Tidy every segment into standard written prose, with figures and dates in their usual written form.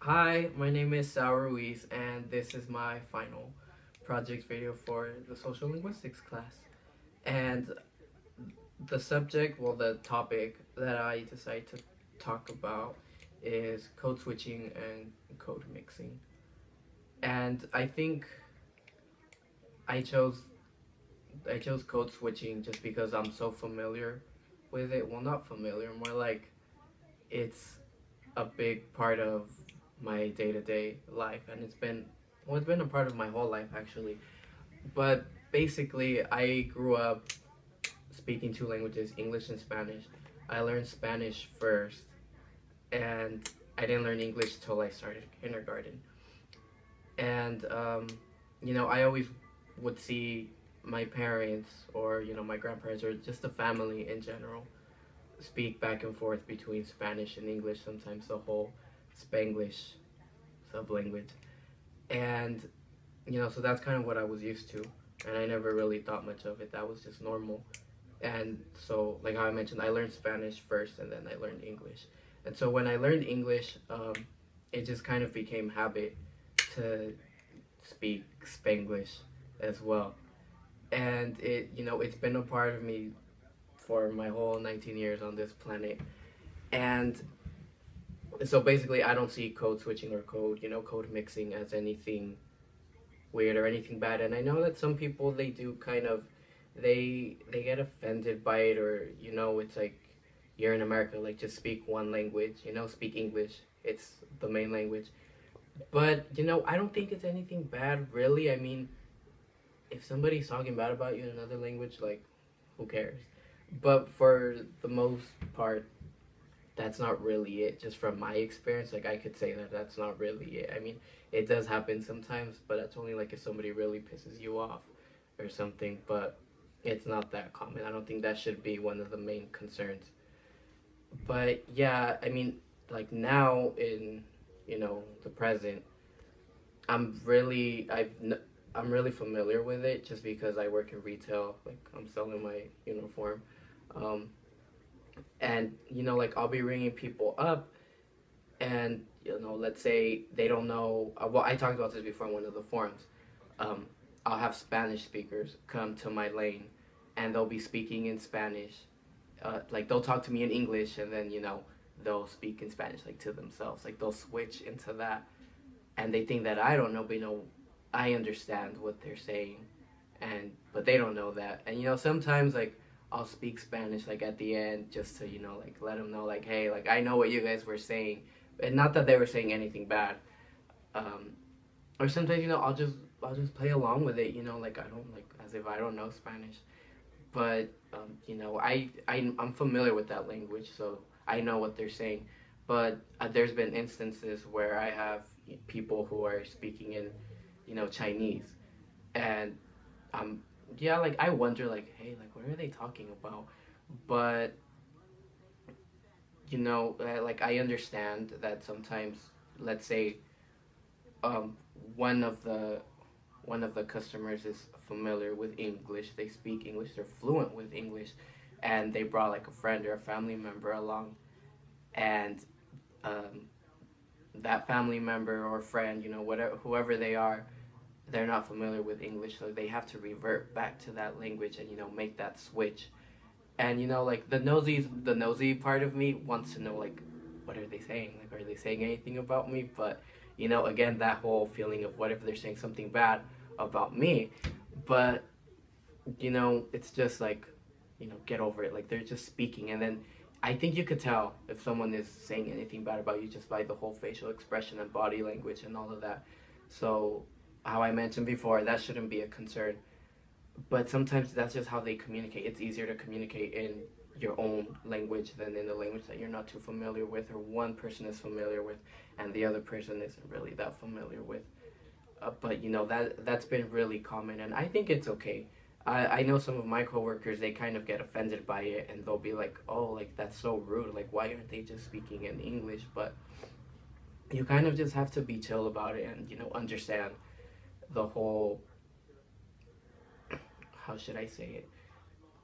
Hi, my name is Sal Ruiz, and this is my final project video for the social linguistics class. And the subject, well, the topic that I decided to talk about is code switching and code mixing. And I think I chose I chose code switching just because I'm so familiar with it. Well, not familiar, more like it's a big part of my day-to-day life, and it's been a part of my whole life actually. But basically, I grew up speaking two languages, English and Spanish. I learned Spanish first, and I didn't learn English till I started kindergarten. And I always would see my parents or my grandparents or just the family in general speak back and forth between Spanish and English, sometimes the whole Spanglish sublanguage. And, so that's kind of what I was used to. And I never really thought much of it. That was just normal. And so, like how I mentioned, I learned Spanish first and then I learned English. And so when I learned English, it just kind of became habit to speak Spanglish as well. And it's been a part of me for my whole 19 years on this planet. And so basically, I don't see code switching or code mixing as anything weird or anything bad. And I know that some people, they do kind of, they get offended by it, or it's like, you're in America, like, just speak one language, speak English. It's the main language. But I don't think it's anything bad, really. I mean, if somebody's talking bad about you in another language, like, who cares? But for the most part, that's not really it. Just from my experience, like, I could say that that's not really it. I mean, it does happen sometimes, but that's only like if somebody really pisses you off or something. But it's not that common. I don't think that should be one of the main concerns. But yeah, I mean, like, now in the present, I'm really familiar with it just because I work in retail. Like, I'm selling my uniform. Um, and like, I'll be ringing people up, and let's say they don't know, well, I talked about this before in one of the forums. um, I'll have Spanish speakers come to my lane, and they'll be speaking in Spanish. Like, they'll talk to me in English, and then they'll speak in Spanish, like, to themselves. Like, they'll switch into that, and they think that I don't know, but I understand what they're saying, and but they don't know that. And sometimes, like, I'll speak Spanish, like, at the end, just to like, let them know, like, hey, like, I know what you guys were saying, and not that they were saying anything bad. um, or sometimes I'll just play along with it, like, I don't, like, as if I don't know Spanish. But I'm familiar with that language, so I know what they're saying. But there's been instances where I have people who are speaking in Chinese, and yeah, like, I wonder, like, hey, like, what are they talking about? But like, I understand that sometimes, let's say, um one of the customers is familiar with English, they speak English, they're fluent with English, and they brought, like, a friend or a family member along, and um, that family member or friend, whatever, whoever they are, they're not familiar with English, so they have to revert back to that language and make that switch. And like, the nosy part of me wants to know, like, what are they saying? Like, are they saying anything about me? But again, that whole feeling of, what if they're saying something bad about me? But it's just like, get over it. Like, they're just speaking, and then I think you could tell if someone is saying anything bad about you just by the whole facial expression and body language and all of that. So, how I mentioned before, that shouldn't be a concern. But sometimes that's just how they communicate. It's easier to communicate in your own language than in the language that you're not too familiar with, or one person is familiar with and the other person isn't really that familiar with. But that's been really common, and I think it's okay. I know some of my coworkers, they kind of get offended by it, and they'll be like, oh, like, that's so rude, like, why aren't they just speaking in English? But you kind of just have to be chill about it, and understand the whole, how should I say it,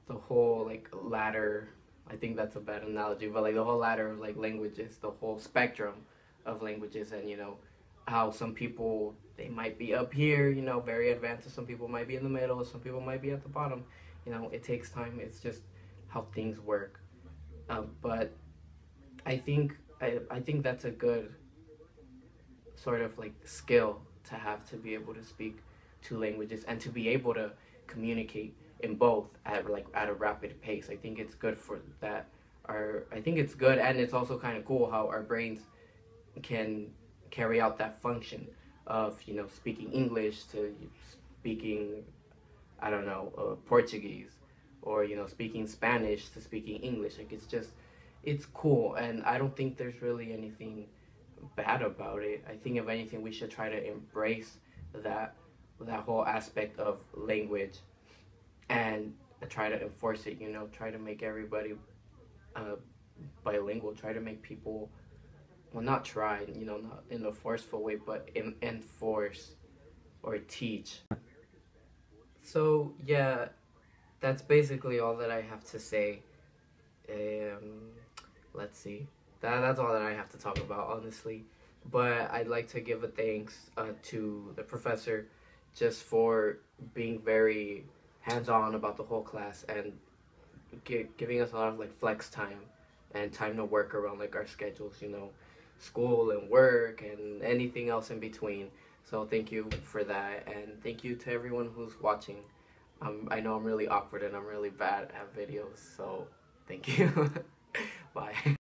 the whole, like, ladder. I think that's a bad analogy, but, like, the whole ladder of, like, languages, the whole spectrum of languages, and how some people, they might be up here, very advanced, some people might be in the middle, some people might be at the bottom. It takes time. It's just how things work. But I think that's a good sort of like skill to have, to be able to speak two languages and to be able to communicate in both at a rapid pace. I think it's good for that. I think it's good, and it's also kind of cool how our brains can carry out that function of speaking English to speaking, I don't know, Portuguese, or speaking Spanish to speaking English. Like, it's cool, and I don't think there's really anything bad about it. I think if anything, we should try to embrace that whole aspect of language and try to enforce it. Try to make everybody bilingual. Try to make people, well, not try, not in a forceful way, but enforce or teach. So yeah, that's basically all that I have to say. Um, let's see. That's all that I have to talk about, honestly. But I'd like to give a thanks to the professor, just for being very hands-on about the whole class, and giving us a lot of like flex time and time to work around like our schedules, school and work and anything else in between. So thank you for that, and thank you to everyone who's watching. I know I'm really awkward and I'm really bad at videos, so thank you. Bye.